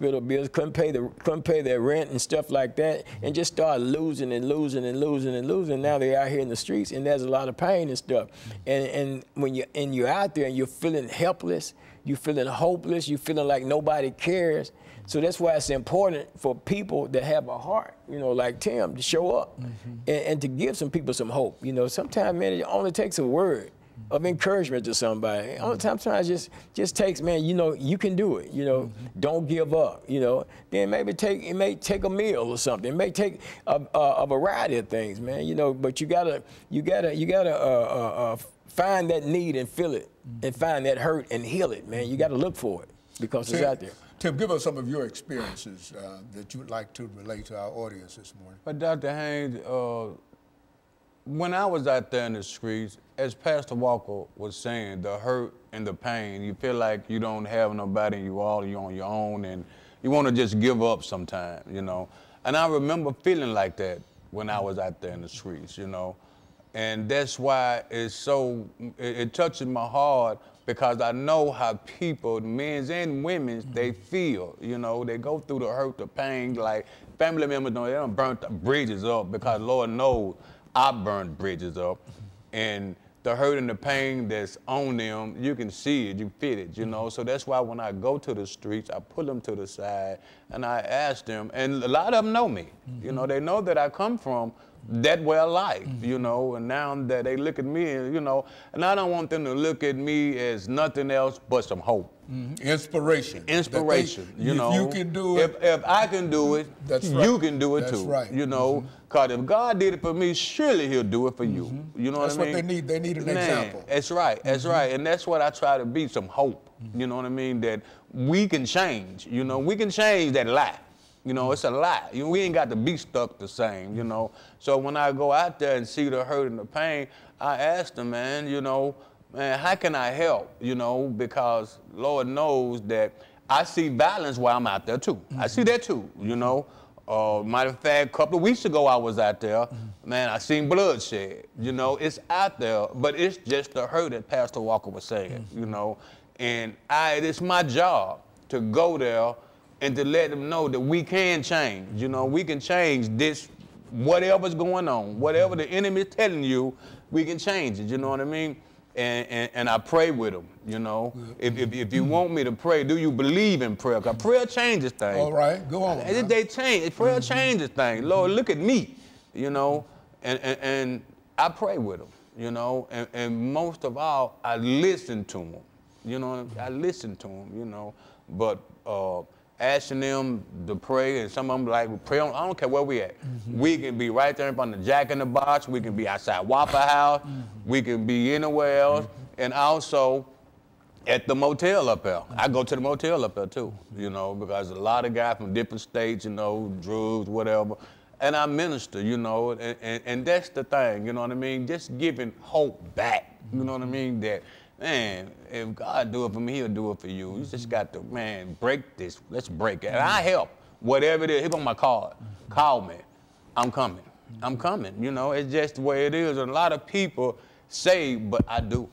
hospital bills, couldn't pay their rent and stuff like that, and just started losing and losing and losing and losing. Now they're out here in the streets, and there's a lot of pain and stuff. And when you're out there and you're feeling helpless, you're feeling hopeless, you're feeling like nobody cares. So that's why it's important for people that have a heart, you know, like Tim, to show up and to give some people some hope. You know, sometimes, man, it only takes a word of encouragement to somebody. Sometimes it just takes, man, you know, you can do it, you know, don't give up, you know. Then maybe it may take a meal or something. It may take a variety of things, man, you know, but you gotta find that need and feel it and find that hurt and heal it, man. You gotta look for it because it's out there. Tim, give us some of your experiences that you would like to relate to our audience this morning. But Dr. Haynes, when I was out there in the streets, as Pastor Walker was saying, the hurt and the pain, you feel like you don't have nobody, you're on your own, and you want to just give up sometimes, you know. And I remember feeling like that when I was out there in the streets, you know. And that's why it touches my heart, because I know how people, men and women, they feel, you know, they go through the hurt, the pain, like family members they don't burn the bridges up, because Lord knows I burned bridges up. And the hurt and the pain that's on them, you can see it, you feel it, you know. So that's why when I go to the streets, I pull them to the side and I ask them, and a lot of them know me, you know, they know that I come from that way of life, you know, and now that they look at me, you know, and I don't want them to look at me as nothing else but some hope. Inspiration. Inspiration, you know. If you can do it. If I can do it, you can do it too. That's right. You know, because if God did it for me, surely he'll do it for you. You know what I mean? That's what they need. They need an example. That's right. That's right. And that's what I try to be, some hope. You know what I mean? That we can change. You know, we can change that lie. You know, it's a lie. We ain't got to be stuck the same, you know. So when I go out there and see the hurt and the pain, I ask them, man, you know, man, how can I help? You know, because Lord knows that I see violence while I'm out there too. I see that too, you know. Matter of fact, a couple of weeks ago I was out there, man, I seen bloodshed. You know, it's out there, but it's just the hurt that Pastor Walker was saying, you know. And it's my job to go there and to let them know that we can change. You know, we can change this, whatever's going on, whatever the enemy is telling you, we can change it, you know what I mean? And I pray with them, you know. If you want me to pray, do you believe in prayer? Because prayer changes things. All right, go on. They change, prayer changes things. Lord, look at me, you know, and I pray with them, you know, and most of all, I listen to them, you know, I listen to them, you know, but asking them to pray, and some of them like, pray on, I don't care where we at. We can be right there on the Jack in the Box, we can be outside Waffle House, we can be anywhere else, and also at the motel up there. I go to the motel up there too, you know, because a lot of guys from different states, you know, drugs, whatever, and I minister, you know, and that's the thing, you know what I mean? Just giving hope back, you know what I mean? That, man, if God do it for me, he'll do it for you. You just got to, man, break this. Let's break it. And I help. Whatever it is, here on my card. Call me. I'm coming. I'm coming. You know, it's just the way it is. And a lot of people say, but I do.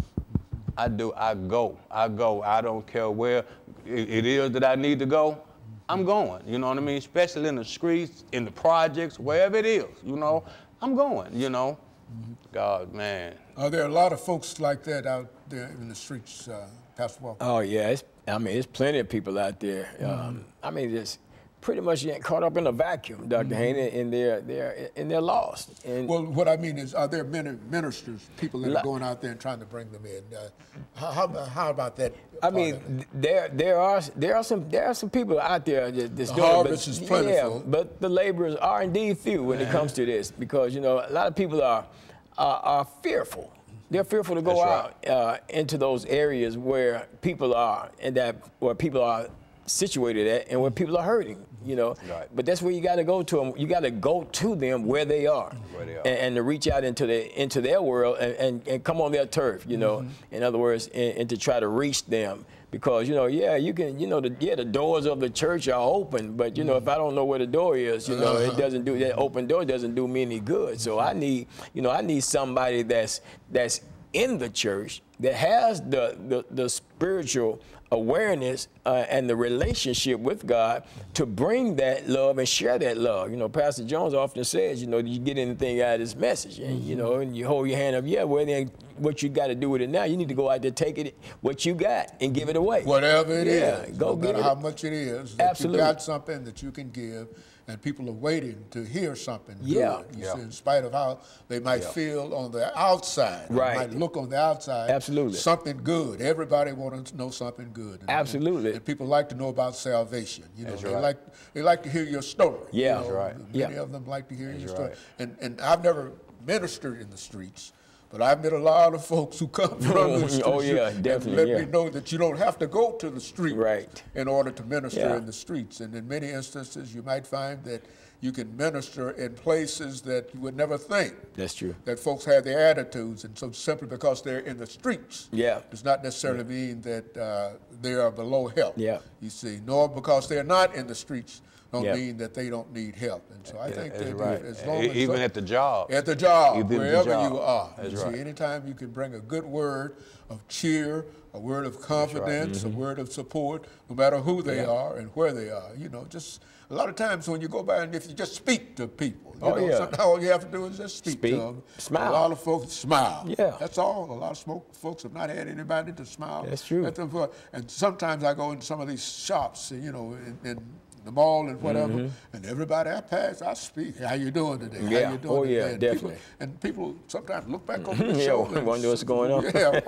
I do. I go. I go. I don't care where it is that I need to go. I'm going. You know what I mean? Especially in the streets, in the projects, wherever it is, you know, I'm going, you know. God, man. Are there a lot of folks like that out there in the streets, Pastor Walker? Oh, yeah. There's plenty of people out there. I mean, just pretty much getting caught up in a vacuum, Dr. Haney, and they're lost. And well, what I mean is, are there ministers, people that are going out there and trying to bring them in? How about that? I mean, there are some people out there that's doing it. Harvest is plentiful. Yeah, but the laborers are indeed few when it comes to this, because you know a lot of people are fearful. They're fearful to go out into those areas where people are, and where people are situated at, and where people are hurting, you know. Right. But that's where you got to go to them. You got to go to them where they are, and to reach out into their world and come on their turf, you know. In other words, and to try to reach them, because you know, yeah, you can, you know, the doors of the church are open, but you know, if I don't know where the door is, you know, it doesn't do that open door doesn't do me any good. So I need somebody that's in the church that has the spiritual awareness and the relationship with God to bring that love and share that love. You know, Pastor Jones often says, you know, you get anything out of this message, and you know, and you hold your hand up, yeah, well then what you got to do with it now, you need to go out there, take it, what you got, and give it away. Whatever it is, go no get matter it. how much it is, that Absolutely. you got something that you can give, and people are waiting to hear something Yeah. good. You see, in spite of how they might feel on the outside, Right. might look on the outside. Absolutely. Something good. Everybody wants to know something good. And, Absolutely. And people like to know about salvation. You know, That's they right. like to hear your story. Yeah. You know, That's right. Many Yeah. of them like to hear your That's story. right. And I've never ministered in the streets. But I've met a lot of folks who come from the streets. Oh, yeah, and definitely, let me know that you don't have to go to the street Right. in order to minister Yeah. in the streets. And in many instances, you might find that you can minister in places that you would never think That's true. that folks have their attitudes. And so simply because they're in the streets Yeah. does not necessarily mean that they are below help, Yeah. you see. Nor because they're not in the streets don't Yeah. mean that they don't need help. And so I think That's that right. as long as Even at the job. at the job, Even at the wherever job. you are. That's You see, right. anytime you can bring a good word of cheer, a word of confidence, Mm-hmm. a word of support, no matter who they are and where they are. You know, just a lot of times when you go by and if you just speak to people, you know, sometimes all you have to do is just speak to them. Smile. A lot of folks smile. Yeah. That's all. A lot of folks have not had anybody to smile That's true. at them for. And sometimes I go into some of these shops, you know, in the mall and whatever, and everybody I pass, I speak. How you doing today? Yeah. How you doing Oh, today? yeah, And definitely. people sometimes look back over the Yeah, shoulder. and wonder what's going on. Yeah,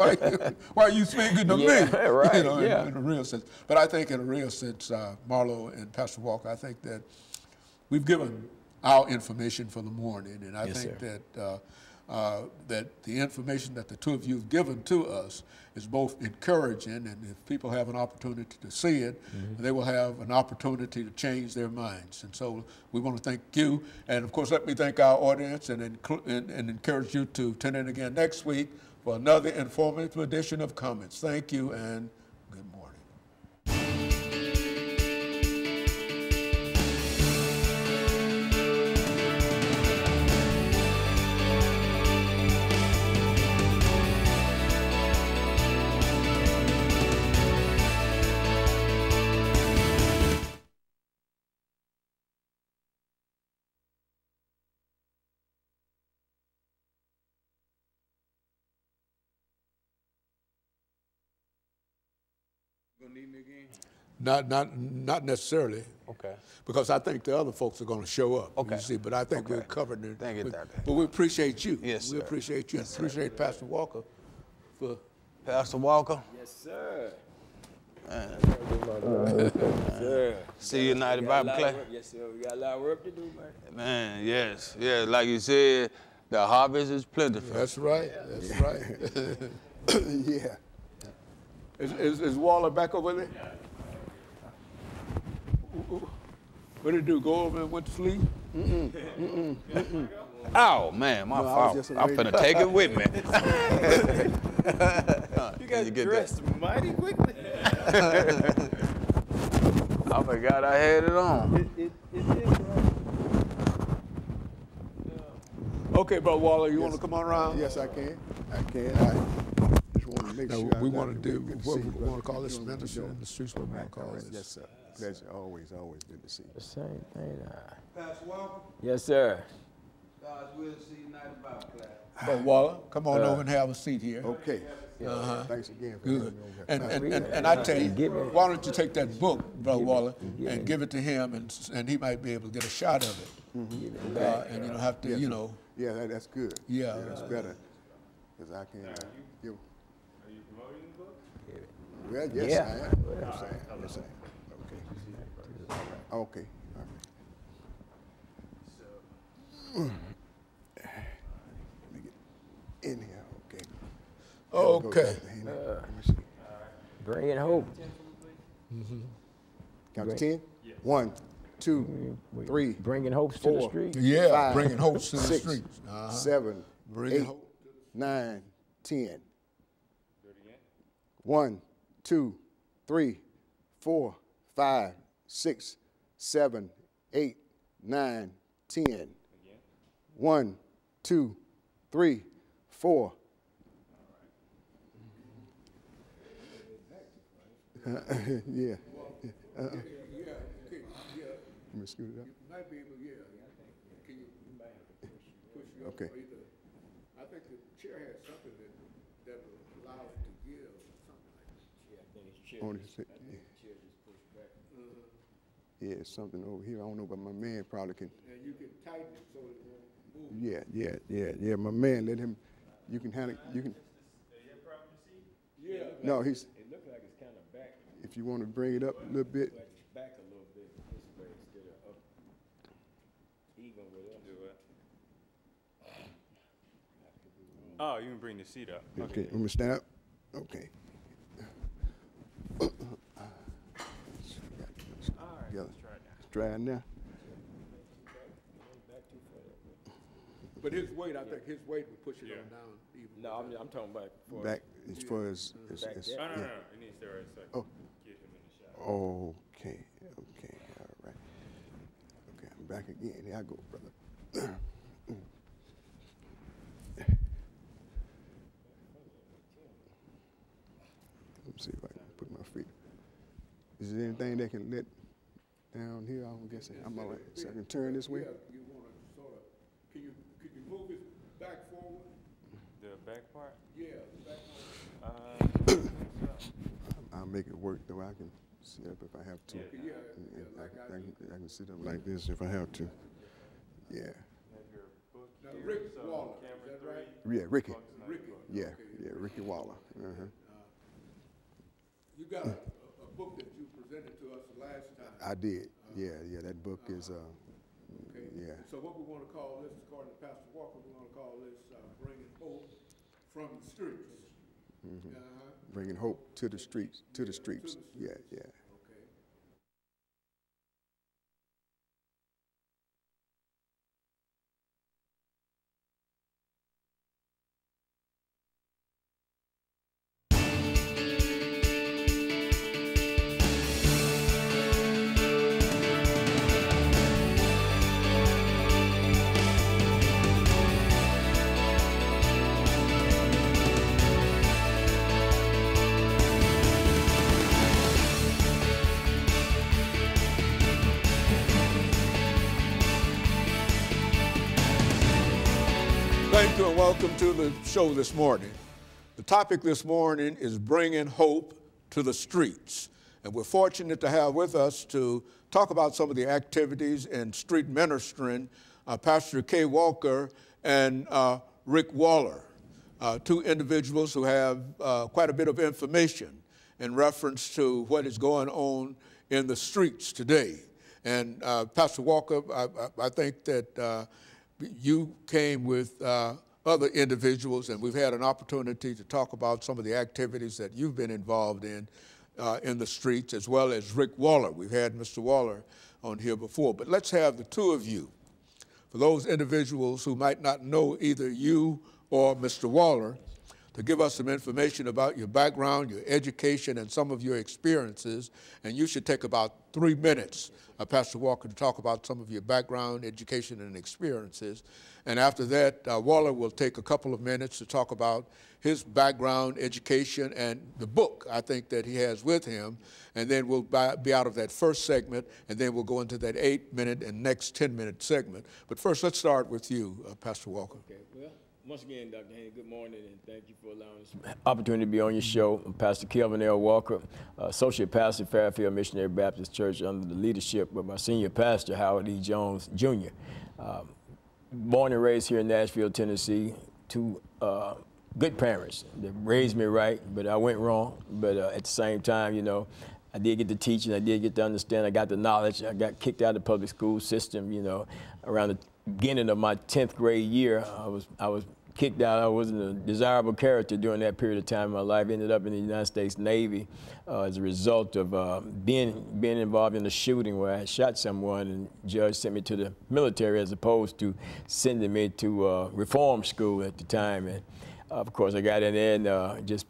why are you speaking to Yeah, me? right, You know, yeah. in a real sense. But I think in a real sense, Marlo and Pastor Walker, I think that we've given our information for the morning, and I Yes, think sir. that the information that the two of you have given to us is both encouraging, and if people have an opportunity to see it, they will have an opportunity to change their minds. And so we want to thank you, and of course let me thank our audience and encourage you to tune in again next week for another informative edition of Comments. Thank you and good morning. Gonna need me again? Not necessarily. Okay. Because I think the other folks are going to show up. Okay. You see, but I think Okay. we're covered it. Thank you, Dr. But we appreciate you. Yes, we sir. appreciate you. Appreciate Pastor Walker for. Pastor Walker, Yes, sir. see you tonight at Bible class. Yes, sir. We got a lot of work to do, man. Man, yes, yeah. Like you said, the harvest is plentiful. That's right. That's right. Yeah. Is Waller back over there? What did he do? Go over and went to sleep? Oh man, my No, I was fault. just I'm waiting. finna take it with me. You guys get dressed mighty quickly. I forgot I had it on. It is, right? Okay, Brother Waller, you want to come on around? Yes, I can. I just want to make No, sure. we I got want to it. do Good what see we you, brother. want to call this You doing ministry good in the streets. What we want to call this? Yes, sir. Pleasure. Always good to see you. The same thing. Pastor Walker, Yes, sir. God's will, see you tonight at Bible class. Brother Waller, come on over and have a seat here. Okay. Thanks again for Good. having me over. And I tell you, Give me- why don't you take that book, Brother Waller, and give it to him, and he might be able to get a shot of it. And you don't have to, Yes, you sir. know. Yeah, that's good. Yeah. That's better. Because I can give. Are you promoting the book? Well, yes, Yeah. I am. Yes, I am. Yes, I am. Okay. Okay. All right. Let me get in here. Okay. Okay. Let me see. Bringing hope. Count to 10. 1, 2, 3, Bringing hopes to the 4, street. Yeah, 5, bringing hopes to the 6, streets. 7, Bringing 8, hope. 9, 10. 1, 2, 3, 4, 5, 6, 7, 8, 9, 10. 1, 2, 3, 4. Yeah. Yeah, okay, yeah. Let me scoot it up. You might be able, yeah. Can you push you up? Okay. Or either, I think the chair has something that allows it to give or something like that. Yeah, I think it's chair. On the I think the chair just pushed back. Yeah, it's something over here. I don't know, but my man probably can. And you can tighten it so it won't move. Yeah. My man, let him. You can handle. You can. Yeah. No, he's. It looks like it's kind of back. If you want to bring it up a little bit. Like it's back a little bit this way instead of up. Even with us. Do it. Oh, you can bring the seat up. Okay, let me stand up. Okay. All right, Yeah. let's try it now. It's dry now. But his weight, I think his weight would push it Yeah. on down even. No, I'm talking about for Back as far as. Back there. No, no, yeah. no. It needs to right so I Oh. can get him in the shot. Okay, all right. Okay, I'm back again. Here I go, brother. Let me see if I can put my feet. Is there anything that can let down here? I'm guessing. I'm all right. So I can turn this way? Yeah, you want to sort of, could you move it back forward? The back part? Yeah, back forward. I'll make it work though. I can sit up if I have to. Yeah, like I do. I can sit up like this if I have to. Yeah. Have your book Now, here, Rick so Waller, is camera that 3. right? Yeah, Ricky. Ricky. Yeah, Okay. yeah, Ricky Waller. You got a book that you presented to us last time. I did. Yeah, that book is, Okay. yeah. So what we want to call this, according to Pastor Walker, we want to call this Bringing Hope from the Streets. Bringing hope to the streets, to the streets. Yeah. Okay. Thank you and welcome to the show this morning. The topic this morning is bringing hope to the streets. And we're fortunate to have with us to talk about some of the activities in street ministering, Pastor Kay Walker and Rick Waller, two individuals who have quite a bit of information in reference to what is going on in the streets today. And Pastor Walker, I think that you came with other individuals, and we've had an opportunity to talk about some of the activities that you've been involved in the streets, as well as Rick Waller. We've had Mr. Waller on here before, but let's have the two of you. For those individuals who might not know either you or Mr. Waller, to give us some information about your background, your education, and some of your experiences. And you should take about 3 minutes, Pastor Walker, to talk about some of your background, education, and experiences. And after that, Waller will take a couple of minutes to talk about his background, education, and the book, I think, that he has with him. And then we'll be out of that first segment, and then we'll go into that 8-minute and next 10-minute segment. But first, let's start with you, Pastor Walker. Okay, well, once again, Dr. Haney, good morning, and thank you for allowing us the opportunity to be on your show. I'm Pastor Kelvin L. Walker, Associate Pastor, Fairfield Missionary Baptist Church, under the leadership of my senior pastor, Howard E. Jones, Jr. Born and raised here in Nashville, Tennessee, two good parents. They raised me right, but I went wrong. But at the same time, you know, I did get the teaching, I did get to understand, I got the knowledge. I got kicked out of the public school system, you know, around the beginning of my 10th grade year. I was kicked out. I wasn't a desirable character during that period of time in my life. Ended up in the United States Navy as a result of being involved in a shooting where I had shot someone, and the judge sent me to the military as opposed to sending me to reform school at the time. And of course, I got in there and just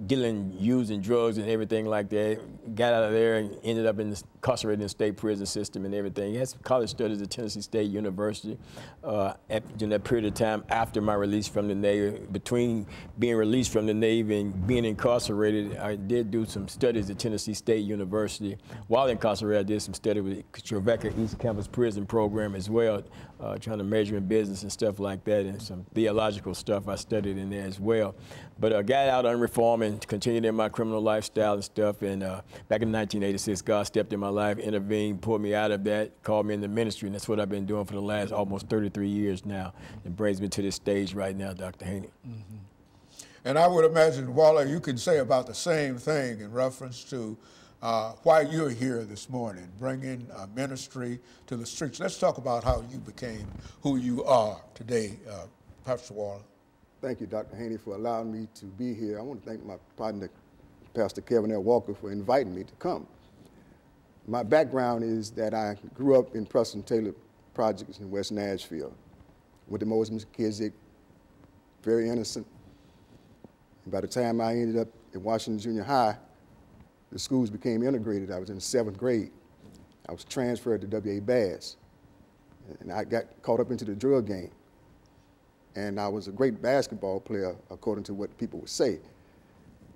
using drugs and everything like that. Got out of there and ended up incarcerated in the state prison system and everything. He had some college studies at Tennessee State University. During that period of time after my release from the Navy, between being released from the Navy and being incarcerated, I did do some studies at Tennessee State University. While incarcerated, I did some study with Trevecca East Campus Prison Program as well, trying to major in business and stuff like that, and some theological stuff I studied in there as well. But I got out unreformed and continued in my criminal lifestyle and stuff. And back in 1986, God stepped in my life, intervened, pulled me out of that, called me in the ministry, and that's what I've been doing for the last almost 33 years now. It brings me to this stage right now, Dr. Haney. Mm-hmm. And I would imagine, Waller, you can say about the same thing in reference to why you're here this morning, bringing ministry to the streets. Let's talk about how you became who you are today, Pastor Waller. Thank you, Dr. Haney, for allowing me to be here. I want to thank my partner, Pastor Kevin L. Walker, for inviting me to come. My background is that I grew up in Preston Taylor Projects in West Nashville. Went to Moses McKissick, very innocent. And by the time I ended up at Washington Junior High, the schools became integrated. I was in the 7th grade. I was transferred to W.A. Bass, and I got caught up into the drug game. And I was a great basketball player, according to what people would say.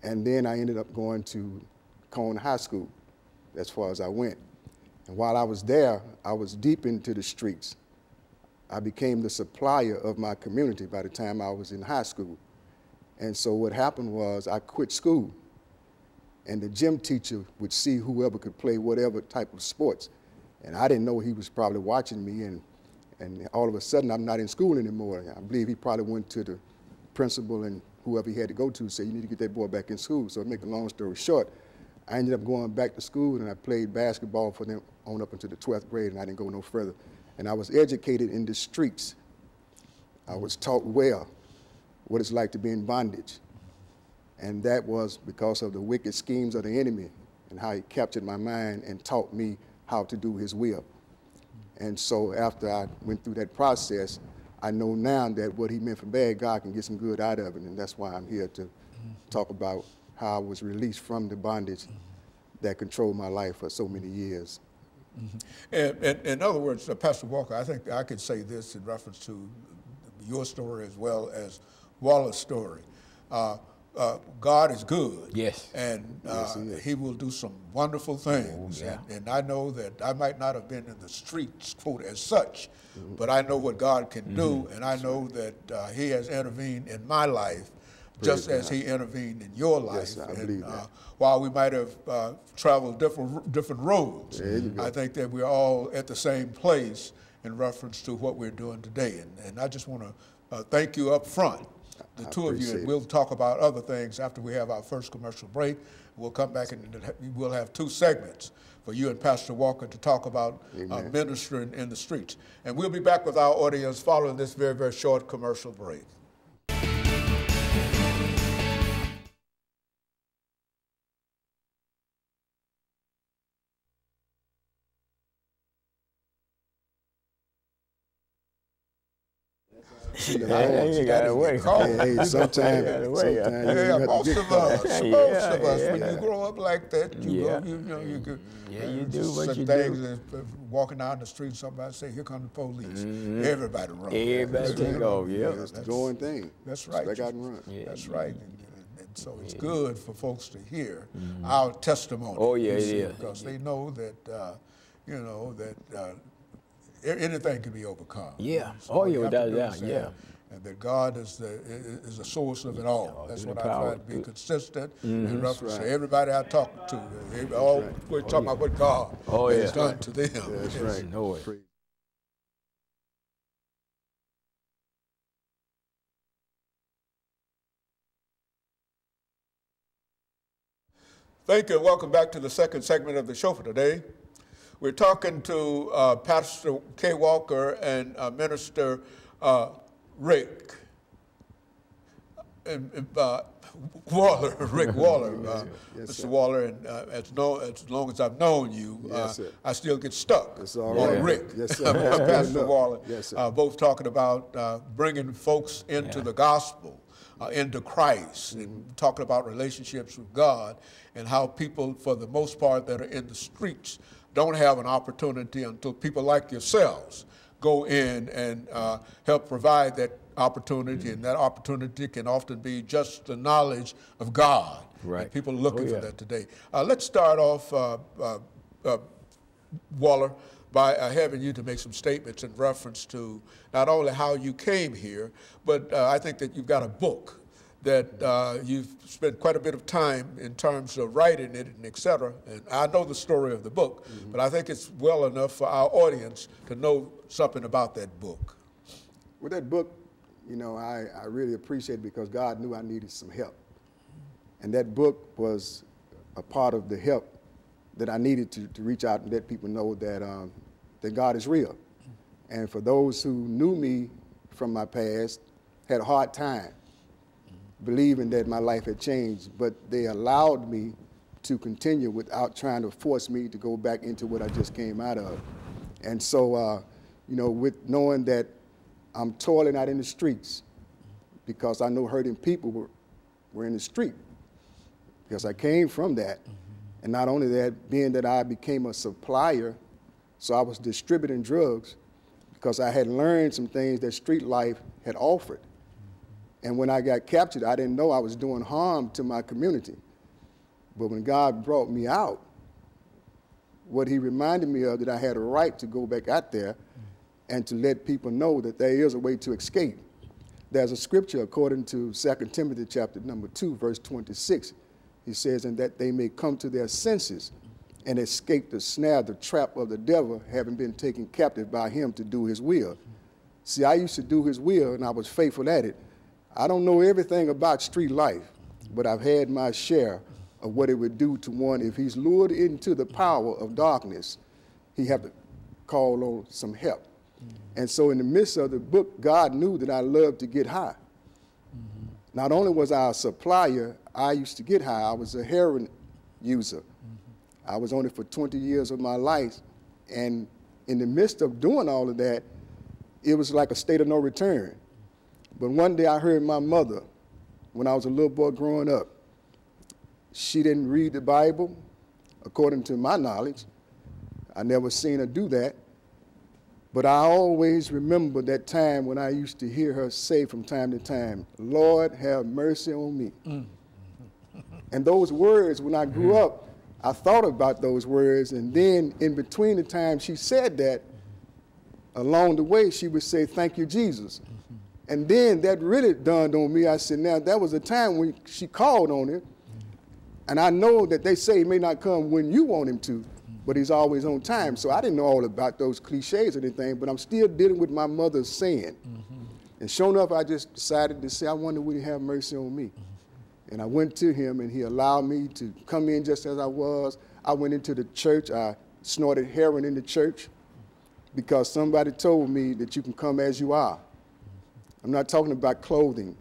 And then I ended up going to Cone High School, as far as I went. And while I was there, I was deep into the streets. I became the supplier of my community by the time I was in high school. And so what happened was I quit school, and the gym teacher would see whoever could play whatever type of sports. And I didn't know he was probably watching me, and all of a sudden, I'm not in school anymore. I believe he probably went to the principal and whoever he had to go to say, you need to get that boy back in school. So to make a long story short, I ended up going back to school, and I played basketball for them on up until the 12th grade, and I didn't go no further. And I was educated in the streets. I was taught well what it's like to be in bondage. And that was because of the wicked schemes of the enemy and how he captured my mind and taught me how to do his will. And so after I went through that process, I know now that what he meant for bad, God can get some good out of it. And that's why I'm here to talk about how I was released from the bondage that controlled my life for so many years. And in other words, Pastor Walker, I think I could say this in reference to your story as well as Waller's story. God is good. Yes. And Yes, he will do some wonderful things. Oh, yeah. And I know that I might not have been in the streets, quote, as such, but I know what God can do, and I know that he has intervened in my life just as he intervened in your life. Yes, I believe that. While we might have traveled different roads, I think that we're all at the same place in reference to what we're doing today. And I just want to thank you up front, the two of you, and we'll talk about other things after we have our first commercial break. We'll come back and we'll have 2 segments for you and Pastor Walker to talk about ministering in the streets. And we'll be back with our audience following this very, very short commercial break. You got to wait. Hey, sometimes Most of us, when you grow up like that, you do what you things do. And walking down the street, somebody say, "Here come the police." Everybody run. Everybody take off. Yeah, That's the going thing. That's right. They got to run. Yeah. That's right. And so it's good for folks to hear our testimony. Oh, yeah, it is. Because they know that, anything can be overcome. Yeah. So Oh, you yeah, have to without a doubt. understand Yeah. And that God is the source of it all. That's what I try to be consistent in reference to everybody I talk to. We're talking about what God has done to them. That's right. Know it. Thank you, and welcome back to the second segment of the show for today. We're talking to Pastor K. Walker and Minister Rick Waller, Rick Waller, Mr. Waller, and as long as I've known you, I still get stuck on Rick. Yes, sir. Pastor Waller, Yes, sir. both talking about bringing folks into the gospel into Christ, and talking about relationships with God, and how people, for the most part, that are in the streets don't have an opportunity until people like yourselves go in and help provide that opportunity, and that opportunity can often be just the knowledge of God. Right. And people are looking for that today. Let's start off, Waller, by having you to make some statements in reference to not only how you came here, but I think that you've got a book that you've spent quite a bit of time in terms of writing it and et cetera. And I know the story of the book, but I think it's well enough for our audience to know something about that book. With that book, you know, I really appreciate it because God knew I needed some help. And that book was a part of the help that I needed to reach out and let people know that, that God is real. And for those who knew me from my past, had a hard time believing that my life had changed, but they allowed me to continue without trying to force me to go back into what I just came out of. And so, you know, with knowing that I'm toiling out in the streets because I know hurting people were in the street, because I came from that. And not only that, being that I became a supplier, so I was distributing drugs because I had learned some things that street life had offered. And when I got captured, I didn't know I was doing harm to my community. But when God brought me out, what he reminded me of, that I had a right to go back out there and to let people know that there is a way to escape. There's a scripture according to 2 Timothy chapter number 2, verse 26. He says, and that they may come to their senses and escape the snare, the trap of the devil, having been taken captive by him to do his will. See, I used to do his will, and I was faithful at it. I don't know everything about street life, but I've had my share of what it would do to one. If he's lured into the power of darkness, he have to call on some help. And so in the midst of the book, God knew that I loved to get high. Not only was I a supplier, I used to get high. I was a heroin user. I was on it for 20 years of my life. And in the midst of doing all of that, it was like a state of no return. But one day I heard my mother, when I was a little boy growing up, she didn't read the Bible, according to my knowledge. I never seen her do that. But I always remember that time when I used to hear her say from time to time, Lord, have mercy on me. And those words, when I grew up, I thought about those words. And then in between the time she said that, along the way, she would say, thank you, Jesus. And then that really dawned on me. I said, now, that was a time when she called on it. And I know that they say he may not come when you want him to, but he's always on time. So I didn't know all about those cliches or anything, but I'm still dealing with my mother's saying. And sure enough, I just decided to say, I wonder would he have mercy on me? And I went to him, and he allowed me to come in just as I was. I went into the church. I snorted heroin in the church because somebody told me that you can come as you are. I'm not talking about clothing.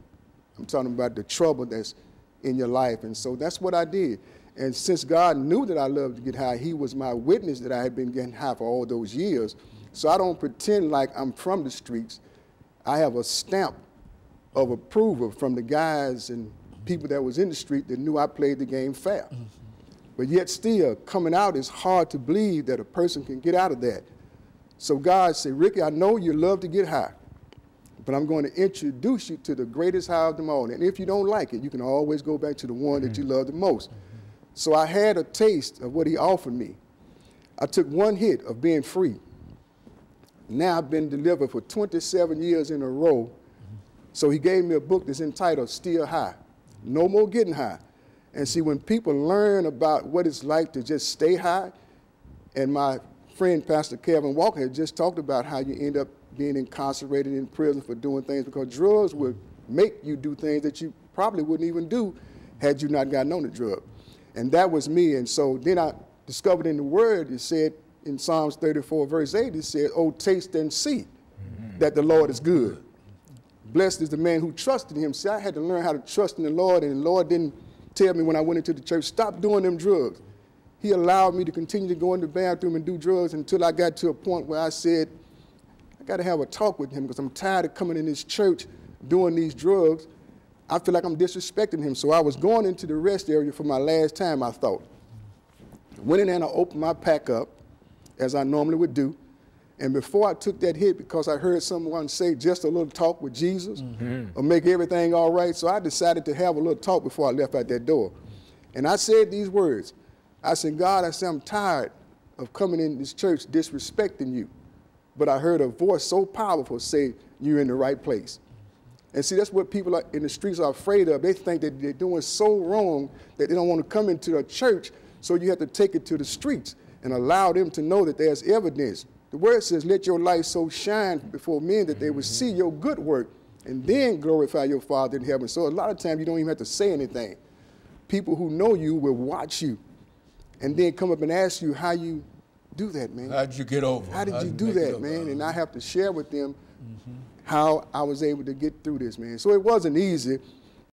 I'm talking about the trouble that's in your life. And so that's what I did. And since God knew that I loved to get high, he was my witness that I had been getting high for all those years. So I don't pretend like I'm from the streets. I have a stamp of approval from the guys and people that was in the street that knew I played the game fair. But yet still, coming out is hard to believe that a person can get out of that. So God said, Ricky, I know you love to get high, but I'm going to introduce you to the greatest high of them all. And if you don't like it, you can always go back to the one that you love the most. So I had a taste of what he offered me. I took one hit of being free. Now I've been delivered for 27 years in a row. So he gave me a book that's entitled Still High. No more getting high. And see, when people learn about what it's like to just stay high, and my friend Pastor Kevin Walker had just talked about how you end up being incarcerated in prison for doing things because drugs would make you do things that you probably wouldn't even do had you not gotten on the drug. And that was me. And so then I discovered in the Word, it said in Psalms 34, verse 8, it said, oh, taste and see that the Lord is good. Blessed is the man who trusted him. See, I had to learn how to trust in the Lord, and the Lord didn't tell me when I went into the church, stop doing them drugs. He allowed me to continue to go in the bathroom and do drugs until I got to a point where I said, I got to have a talk with him because I'm tired of coming in this church doing these drugs. I feel like I'm disrespecting him. So I was going into the rest area for my last time, I thought. Went in there and I opened my pack up, as I normally would do. And before I took that hit, because I heard someone say just a little talk with Jesus will make everything all right, so I decided to have a little talk before I left out that door. And I said these words. I said, God, I said, I'm tired of coming in this church disrespecting you. But I heard a voice so powerful say, you're in the right place. And see, that's what people in the streets are afraid of. They think that they're doing so wrong that they don't want to come into a church, so you have to take it to the streets and allow them to know that there's evidence. The word says, let your light so shine before men that they will see your good work and then glorify your Father in heaven. So a lot of times you don't even have to say anything. People who know you will watch you and then come up and ask you how you do that, man. How did you get over? How did you do that, man? And I have to share with them how I was able to get through this, man. So it wasn't easy.